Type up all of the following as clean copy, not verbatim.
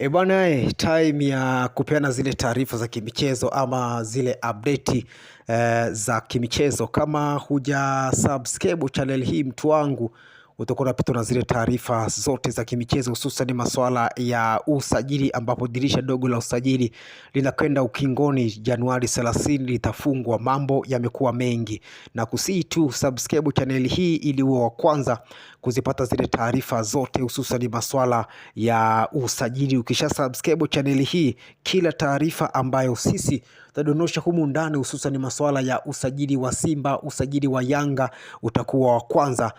Bwana, time ya kupeana zile taarifa za kimichezo ama zile update za kimichezo. Kama huja subscribe channel hii mtu wangu, utakuwa unapitwa na zile taarifa zote za kimichezo, hususan masuala ya usajili, ambapo dirisha dogo la usajili linakwenda ukingoni. Januari 30 litafungwa. Mambo yamekuwa mengi, na kusii tu subscribe channel hii ili uwe wa kwanza kuzipata zile taarifa zote, hususan masuala ya usajili. Ukisha subscribe channel hii, kila taarifa ambayo sisi tadondosha humu ndani, hususan masuala ya usajili wa Simba, usajili wa Yanga, utakuwa wa kwanza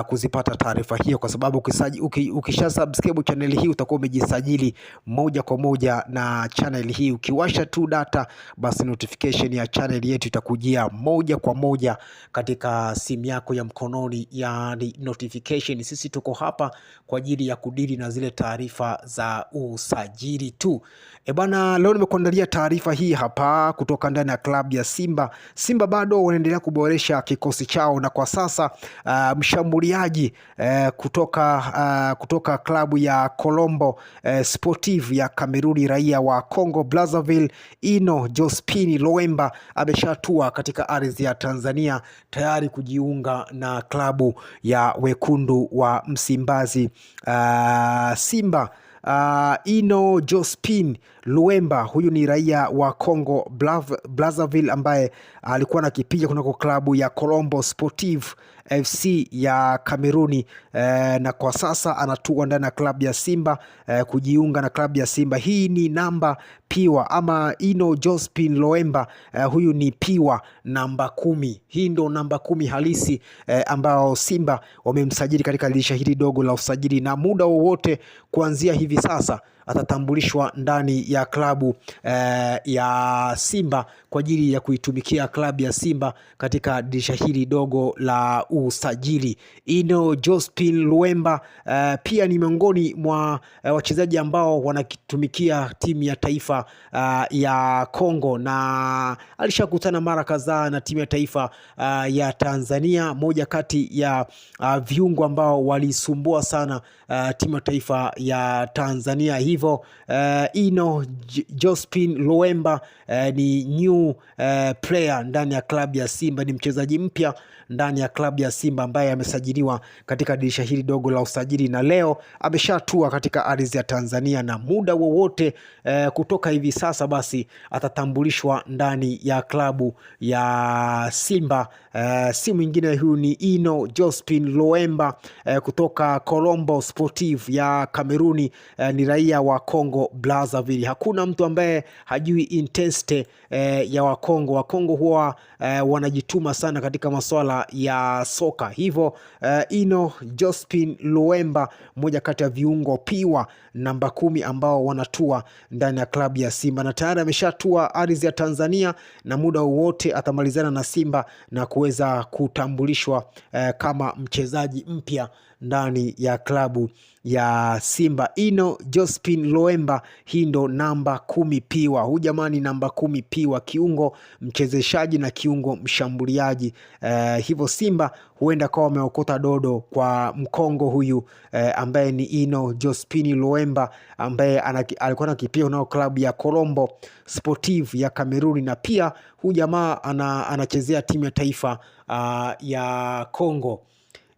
kuzipata taarifa hiyo, kwa sababu ukisha subscribe channel hii utakuwa umejisajili moja kwa moja na channel hii. Ukiwasha tu data, basi notification ya channel yetu itakujia moja kwa moja katika simu yako ya mkononi, yani notification. Sisi tuko hapa kwa ajili ya kudili na zile taarifa za usajili tu. Bana, leo nimekuandalia taarifa hii hapa kutoka ndani ya klabu ya Simba. Simba bado wanaendelea kuboresha kikosi chao, na kwa sasa mshambuliaji kutoka klabu ya Colombo Sportive ya Kameruni, raia wa Congo Brazzaville, Ino Jospin Loemba ameshatua katika ardhi ya Tanzania tayari kujiunga na klabu ya wekundu wa Msimbazi Simba. Ino Jospin Luemba, huyu ni raia wa Congo Brazzaville ambaye alikuwa anakipiga kunako klabu ya Colombo Sportive FC ya Kameruni, na kwa sasa anatua ndani ya klabu ya Simba, kujiunga na klabu ya Simba. Hii ni namba piwa, ama Ino Jospin Loemba huyu ni piwa namba 10. Hii ndo namba 10 halisi ambao Simba wamemsajili katika dirisha hili dogo la usajili, na muda wowote kuanzia hivi sasa atatambulishwa ndani ya klabu ya Simba kwa ajili ya kuitumikia klabu ya Simba katika dirisha hili dogo la usajili. Ino Jospin Luemba pia ni miongoni mwa wachezaji ambao wanakitumikia timu ya taifa ya Kongo, na alishakutana mara kadhaa na timu ya taifa ya Tanzania, moja kati ya viungo ambao walisumbua sana timu ya taifa ya Tanzania. Hivyo Ino Jospin Luemba ni new player ndani ya klabu ya Simba, ni mchezaji mpya ndani ya klabu ya Simba ambaye amesajiliwa katika dirisha hili dogo la usajili, na leo ameshatua katika ardhi ya Tanzania, na muda wowote kutoka hivi sasa basi atatambulishwa ndani ya klabu ya Simba. Si mwingine, huyu ni Ino Jospin Luemba kutoka Colombo Sportive ya Kameruni, ni raia wa Congo Brazzaville. Hakuna mtu ambaye hajui intensity ya Wakongo. Wakongo huwa wanajituma sana katika masuala ya soka. Hivyo Ino Jospin Luemba, moja kati ya viungo piwa namba 10 ambao wanatua ndani ya klabu ya Simba, na tayari ameshatua ardhi ya Tanzania, na muda wote atamalizana na Simba na kuweza kutambulishwa kama mchezaji mpya ndani ya klabu ya Simba. Ino Jospin Luemba, hii ndo namba 10 piwa. Huyu jamani, namba 10 piwa, kiungo mchezeshaji na kiungo mshambuliaji. Hivyo Simba huenda kwa wameokota dodo kwa Mkongo huyu ambaye ni Ino Jospin Luemba, ambaye alikuwa anakipiga nao klabu ya Colombo Sportive ya Kameruni, na pia huyu jamaa anachezea timu ya taifa ya Kongo.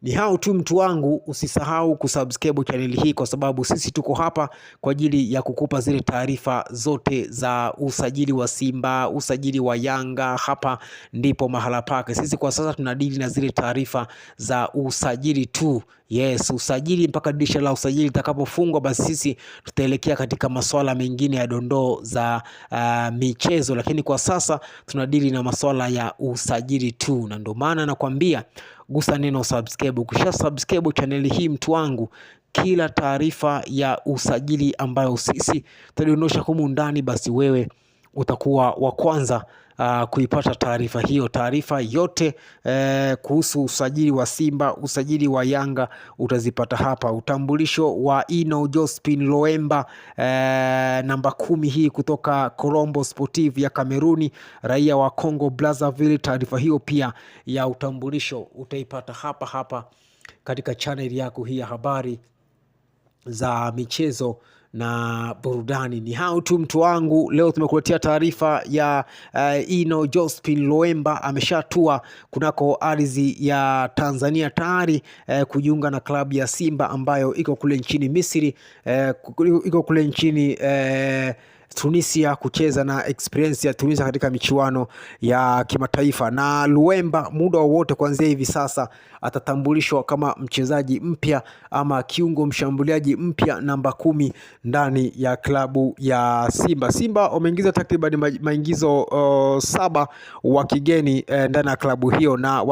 Ni hao tu mtu wangu, usisahau kusubscribe channel hii, kwa sababu sisi tuko hapa kwa ajili ya kukupa zile taarifa zote za usajili wa Simba, usajili wa Yanga. Hapa ndipo mahala pake. Sisi kwa sasa tunadili na zile taarifa za usajili tu. Yes, usajili mpaka dirisha la usajili litakapofungwa, basi sisi tutaelekea katika masuala mengine ya dondoo za michezo, lakini kwa sasa tunadili na masuala ya usajili tu, na ndio maana nakwambia gusa neno subscribe. Ukisha subscribe channel hii mtu wangu, kila taarifa ya usajili ambayo sisi tutadondosha humu ndani, basi wewe utakuwa wa kwanza kuipata taarifa hiyo. Taarifa yote kuhusu usajili wa Simba, usajili wa Yanga utazipata hapa. Utambulisho wa Ino Jospin Loemba namba 10 hii kutoka Colombo Sportive ya Kameruni, raia wa Congo Brazzaville. Taarifa hiyo pia ya utambulisho utaipata hapa katika channel yako hii ya habari za michezo na burudani. Ni hao tu mtu wangu, leo tumekuletea taarifa ya Ino Josephine Loemba ameshatua kunako ardhi ya Tanzania tayari kujiunga na klabu ya Simba ambayo iko kule nchini Misri, iko kule nchini Tunisia kucheza na Experience ya Tunisia katika michuano ya kimataifa. Na Loemba muda wowote kuanzia hivi sasa atatambulishwa kama mchezaji mpya ama kiungo mshambuliaji mpya namba 10 ndani ya klabu ya Simba. Simba wameingiza takriban maingizo 7 wa kigeni ndani ya klabu hiyo, na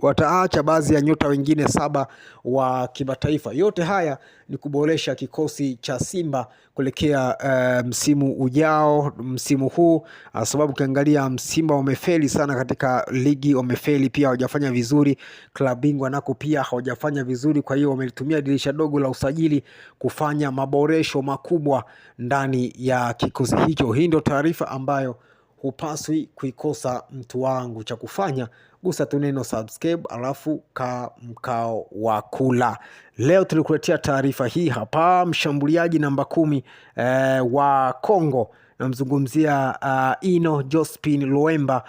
wataacha baadhi ya nyota wengine 7 wa kimataifa. Yote haya ni kuboresha kikosi cha Simba kuelekea msimu ujao, msimu huu, sababu ukiangalia Simba wamefeli sana katika ligi, wamefeli pia, hawajafanya vizuri. Klabu bingwa nako pia hawajafanya vizuri, kwa hiyo wametumia dirisha dogo la usajili kufanya maboresho makubwa ndani ya kikosi hicho. Hii ndio taarifa ambayo hupaswi kuikosa mtu wangu. Cha kufanya gusa tu neno subscribe, alafu mkao wa kula. Leo tulikuletea taarifa hii hapa. Mshambuliaji namba 10 wa Kongo, namzungumzia Ino Josephine Loemba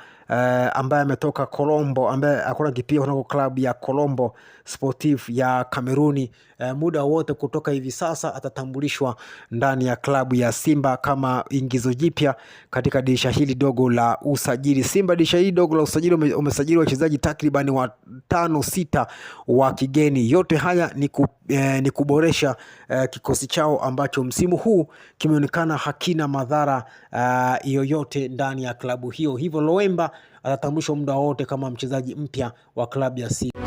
ambaye ametoka Colombo, ambaye akona kipia kunako klabu ya Colombo Sportive ya Kameruni. Muda wote kutoka hivi sasa atatambulishwa ndani ya klabu ya Simba kama ingizo jipya katika dirisha hili dogo la usajili. Simba dirisha hili dogo la usajili umesajili wachezaji takriban 5-6 wa kigeni. Yote haya ni kuboresha kikosi chao ambacho msimu huu kimeonekana hakina madhara yoyote ndani ya klabu hiyo. Hivyo Loemba atatambulishwa muda wote kama mchezaji mpya wa klabu ya Simba.